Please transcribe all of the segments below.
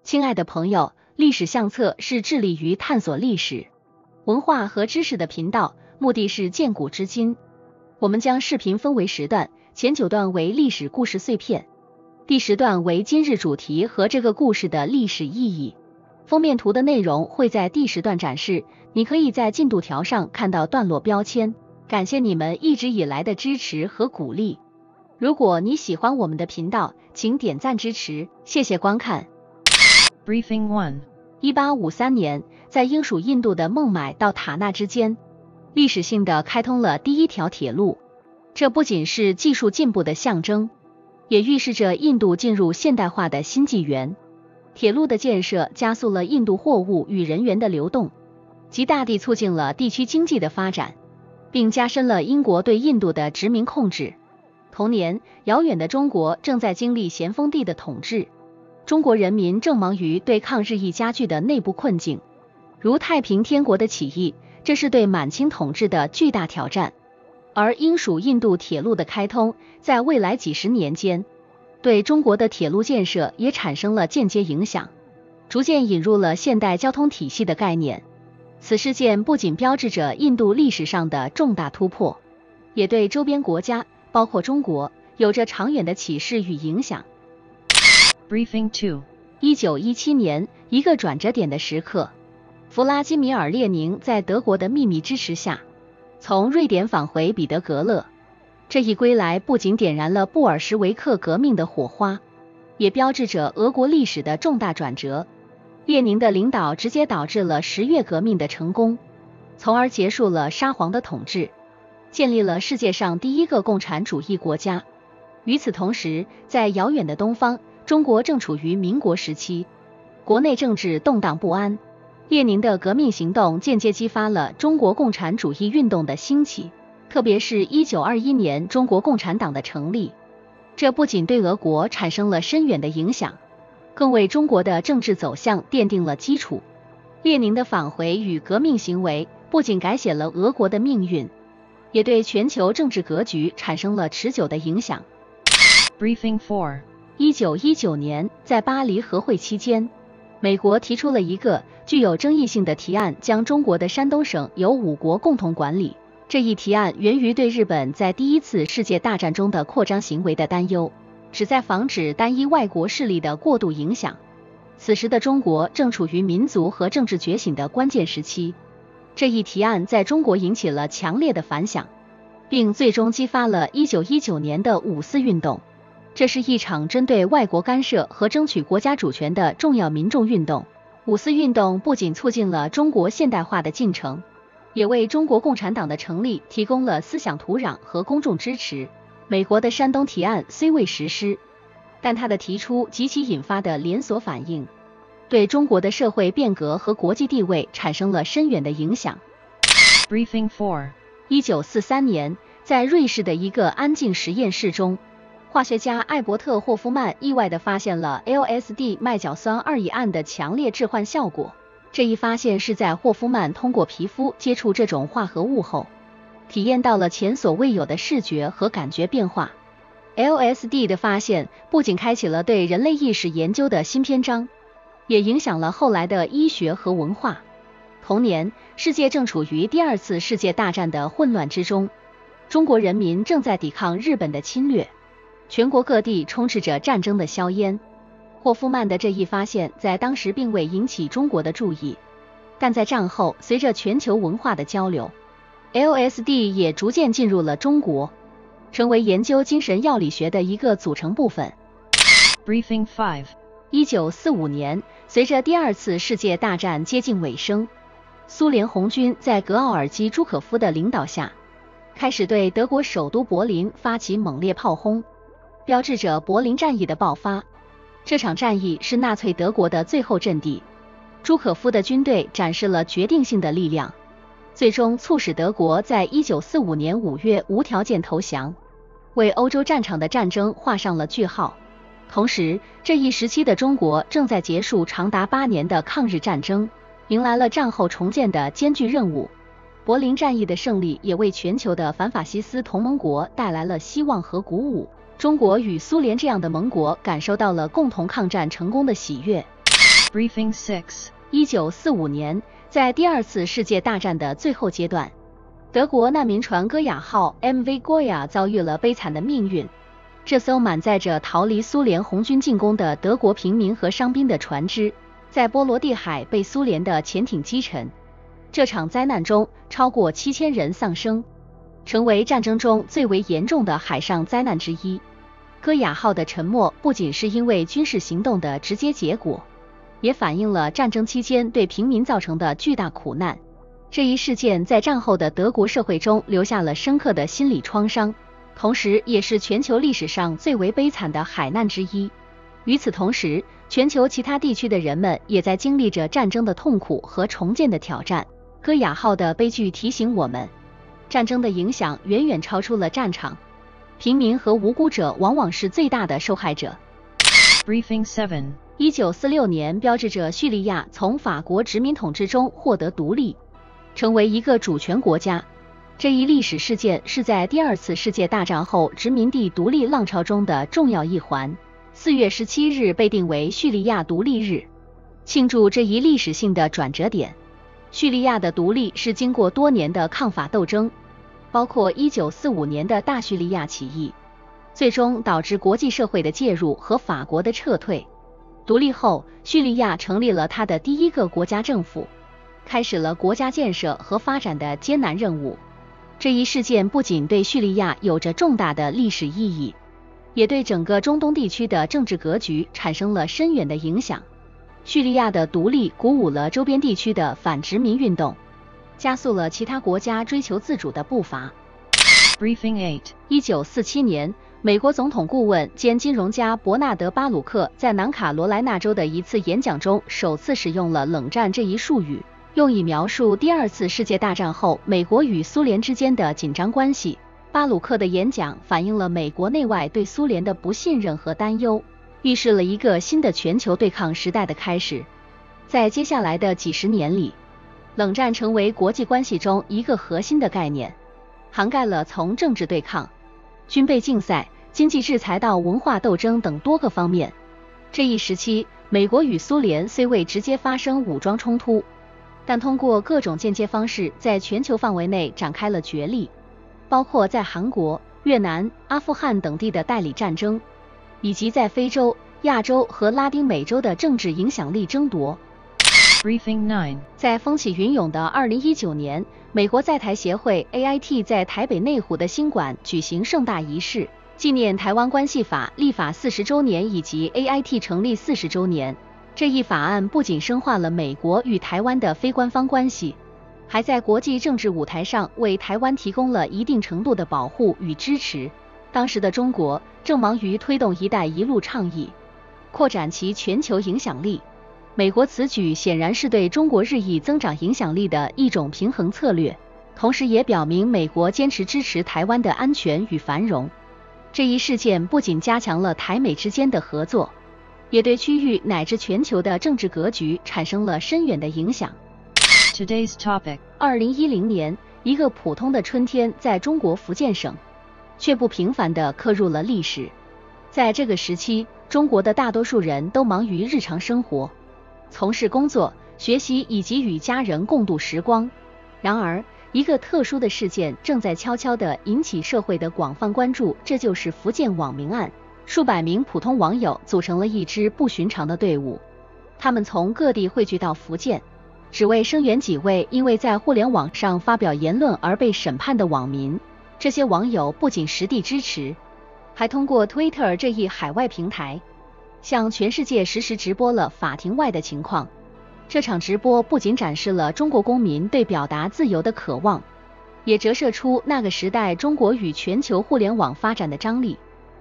亲爱的朋友，历史相册是致力于探索历史、文化和知识的频道，目的是鉴古知今。我们将视频分为10段，前9段为历史故事碎片，第10段为今日主题和这个故事的历史意义。封面图的内容会在第10段展示，你可以在进度条上看到段落标签。感谢你们一直以来的支持和鼓励。如果你喜欢我们的频道，请点赞支持，谢谢观看。Briefing 1 1853年，在英属印度的孟买到塔纳之间，历史性的开通了第一条铁路。这不仅是技术进步的象征，也预示着印度进入现代化的新纪元。铁路的建设加速了印度货物与人员的流动，极大地促进了地区经济的发展，并加深了英国对印度的殖民控制。同年，遥远的中国正在经历咸丰帝的统治，中国人民正忙于对抗日益加剧的内部困境，如太平天国的起义，这是对满清统治的巨大挑战。而英属印度铁路的开通，在未来几十年间，对中国的铁路建设也产生了间接影响，逐渐引入了现代交通体系的概念。此事件不仅标志着印度历史上的重大突破，也对周边国家，包括中国，有着长远的启示与影响。Briefing 2 1917年，一个转折点的时刻，弗拉基米尔·列宁在德国的秘密支持下，从瑞典返回彼得格勒。这一归来不仅点燃了布尔什维克革命的火花，也标志着俄国历史的重大转折。列宁的领导直接导致了10月革命的成功，从而结束了沙皇的统治，建立了世界上第一个共产主义国家。与此同时，在遥远的东方，中国正处于民国时期，国内政治动荡不安。列宁的革命行动间接激发了中国共产主义运动的兴起，特别是1921年中国共产党的成立，这不仅对俄国产生了深远的影响，更为中国的政治走向奠定了基础。列宁的返回与革命行为不仅改写了俄国的命运，也对全球政治格局产生了持久的影响。Briefing 4 1919年，在巴黎和会期间，美国提出了一个具有争议性的提案，将中国的山东省由5国共同管理。这一提案源于对日本在第一次世界大战中的扩张行为的担忧，旨在防止单一外国势力的过度影响。此时的中国正处于民族和政治觉醒的关键时期，这一提案在中国引起了强烈的反响，并最终激发了1919年的五四运动。这是一场针对外国干涉和争取国家主权的重要民众运动。五四运动不仅促进了中国现代化的进程，也为中国共产党的成立提供了思想土壤和公众支持。美国的山东提案虽未实施，但它的提出及其引发的连锁反应，对中国的社会变革和国际地位产生了深远的影响。Briefing 4 1943年，在瑞士的一个安静实验室中，化学家艾伯特·霍夫曼意外地发现了 LSD 麦角酸2乙胺的强烈致幻效果。这一发现是在霍夫曼通过皮肤接触这种化合物后，体验到了前所未有的视觉和感觉变化。LSD 的发现不仅开启了对人类意识研究的新篇章，也影响了后来的医学和文化。同年，世界正处于第2次世界大战的混乱之中，中国人民正在抵抗日本的侵略，全国各地充斥着战争的硝烟。霍夫曼的这一发现在当时并未引起中国的注意，但在战后，随着全球文化的交流， LSD 也逐渐进入了中国，成为研究精神药理学的一个组成部分。Briefing 5 1945年，随着第2次世界大战接近尾声，苏联红军在格奥尔基·朱可夫的领导下，开始对德国首都柏林发起猛烈炮轰，标志着柏林战役的爆发。这场战役是纳粹德国的最后阵地，朱可夫的军队展示了决定性的力量，最终促使德国在1945年5月无条件投降，为欧洲战场的战争画上了句号。同时，这一时期的中国正在结束长达8年的抗日战争，迎来了战后重建的艰巨任务。柏林战役的胜利也为全球的反法西斯同盟国带来了希望和鼓舞。中国与苏联这样的盟国感受到了共同抗战成功的喜悦。Briefing 6. 1945年，在第二次世界大战的最后阶段，德国难民船戈雅号 MV 戈雅遭遇了悲惨的命运。这艘满载着逃离苏联红军进攻的德国平民和伤兵的船只，在波罗的海被苏联的潜艇击沉。这场灾难中，超过7000人丧生，成为战争中最为严重的海上灾难之一。戈雅号的沉没不仅是因为军事行动的直接结果，也反映了战争期间对平民造成的巨大苦难。这一事件在战后的德国社会中留下了深刻的心理创伤，同时也是全球历史上最为悲惨的海难之一。与此同时，全球其他地区的人们也在经历着战争的痛苦和重建的挑战。戈雅号的悲剧提醒我们，战争的影响远远超出了战场，平民和无辜者往往是最大的受害者。Briefing 7. 1946年标志着叙利亚从法国殖民统治中获得独立，成为一个主权国家。这一历史事件是在第二次世界大战后殖民地独立浪潮中的重要一环。4月17日被定为叙利亚独立日，庆祝这一历史性的转折点。叙利亚的独立是经过多年的抗法斗争，包括1945年的大叙利亚起义，最终导致国际社会的介入和法国的撤退。独立后，叙利亚成立了它的第一个国家政府，开始了国家建设和发展的艰难任务。这一事件不仅对叙利亚有着重大的历史意义，也对整个中东地区的政治格局产生了深远的影响。叙利亚的独立鼓舞了周边地区的反殖民运动，加速了其他国家追求自主的步伐。Briefing 8. 1947年，美国总统顾问兼金融家伯纳德·巴鲁克在南卡罗来纳州的一次演讲中首次使用了冷战这一术语，用以描述第二次世界大战后美国与苏联之间的紧张关系。巴鲁克的演讲反映了美国内外对苏联的不信任和担忧，预示了一个新的全球对抗时代的开始。在接下来的几十年里，冷战成为国际关系中一个核心的概念，涵盖了从政治对抗、军备竞赛、经济制裁到文化斗争等多个方面。这一时期，美国与苏联虽未直接发生武装冲突，但通过各种间接方式在全球范围内展开了角力，包括在韩国、越南、阿富汗等地的代理战争，以及在非洲、亚洲和拉丁美洲的政治影响力争夺。Briefing 9. 在风起云涌的2019年，美国在台协会 AIT 在台北内湖的新馆举行盛大仪式，纪念台湾关系法立法40周年以及 AIT 成立40周年。这一法案不仅深化了美国与台湾的非官方关系，还在国际政治舞台上为台湾提供了一定程度的保护与支持。当时的中国正忙于推动“一带一路”倡议，扩展其全球影响力。美国此举显然是对中国日益增长影响力的一种平衡策略，同时也表明美国坚持支持台湾的安全与繁荣。这一事件不仅加强了台美之间的合作，也对区域乃至全球的政治格局产生了深远的影响。Today's topic. 2010年，一个普通的春天在中国福建省，却不平凡地刻入了历史。在这个时期，中国的大多数人都忙于日常生活，从事工作、学习以及与家人共度时光。然而，一个特殊的事件正在悄悄地引起社会的广泛关注，这就是福建网民案。数百名普通网友组成了一支不寻常的队伍，他们从各地汇聚到福建，只为声援几位因为在互联网上发表言论而被审判的网民。这些网友不仅实地支持，还通过 Twitter 这一海外平台，向全世界实时直播了法庭外的情况。这场直播不仅展示了中国公民对表达自由的渴望，也折射出那个时代中国与全球互联网发展的张力。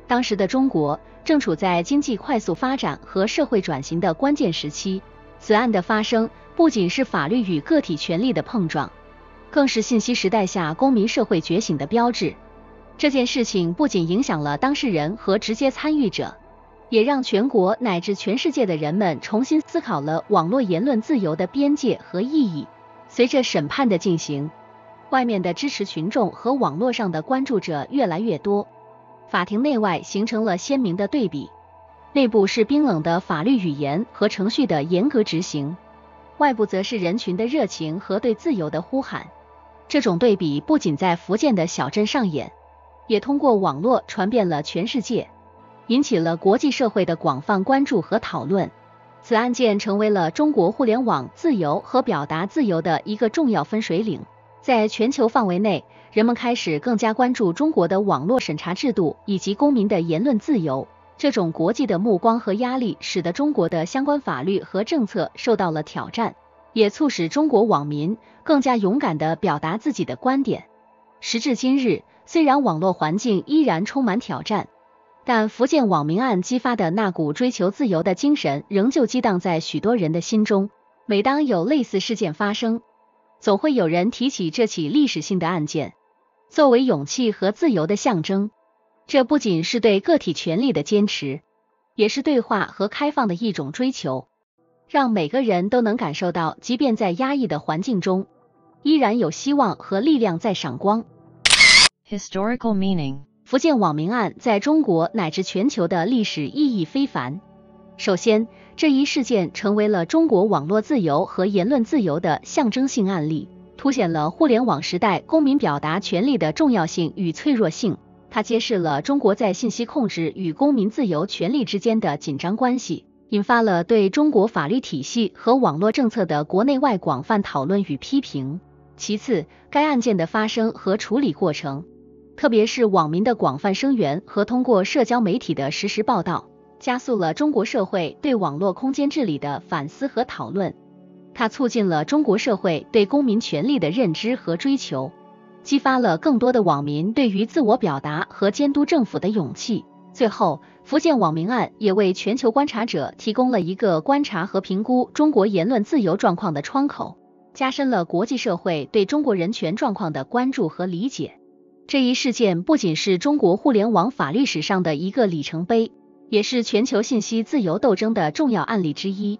当时的中国正处在经济快速发展和社会转型的关键时期，此案的发生不仅是法律与个体权利的碰撞，更是信息时代下公民社会觉醒的标志。这件事情不仅影响了当事人和直接参与者，也让全国乃至全世界的人们重新思考了网络言论自由的边界和意义。随着审判的进行，外面的支持群众和网络上的关注者越来越多，法庭内外形成了鲜明的对比。内部是冰冷的法律语言和程序的严格执行，外部则是人群的热情和对自由的呼喊。这种对比不仅在福建的小镇上演，也通过网络传遍了全世界，引起了国际社会的广泛关注和讨论。此案件成为了中国互联网自由和表达自由的一个重要分水岭。在全球范围内，人们开始更加关注中国的网络审查制度以及公民的言论自由。这种国际的目光和压力使得中国的相关法律和政策受到了挑战，也促使中国网民更加勇敢地表达自己的观点。时至今日，虽然网络环境依然充满挑战，但福建网民案激发的那股追求自由的精神仍旧激荡在许多人的心中。每当有类似事件发生，总会有人提起这起历史性的案件，作为勇气和自由的象征。这不仅是对个体权利的坚持，也是对话和开放的一种追求，让每个人都能感受到，即便在压抑的环境中，依然有希望和力量在闪光。Historical meaning。福建网民案在中国乃至全球的历史意义非凡。首先，这一事件成为了中国网络自由和言论自由的象征性案例，凸显了互联网时代公民表达权利的重要性与脆弱性。它揭示了中国在信息控制与公民自由权利之间的紧张关系，引发了对中国法律体系和网络政策的国内外广泛讨论与批评。其次，该案件的发生和处理过程，特别是网民的广泛声援和通过社交媒体的实时报道，加速了中国社会对网络空间治理的反思和讨论。它促进了中国社会对公民权利的认知和追求，激发了更多的网民对于自我表达和监督政府的勇气。最后，福建网民案也为全球观察者提供了一个观察和评估中国言论自由状况的窗口，加深了国际社会对中国人权状况的关注和理解。这一事件不仅是中国互联网法律史上的一个里程碑，也是全球信息自由斗争的重要案例之一。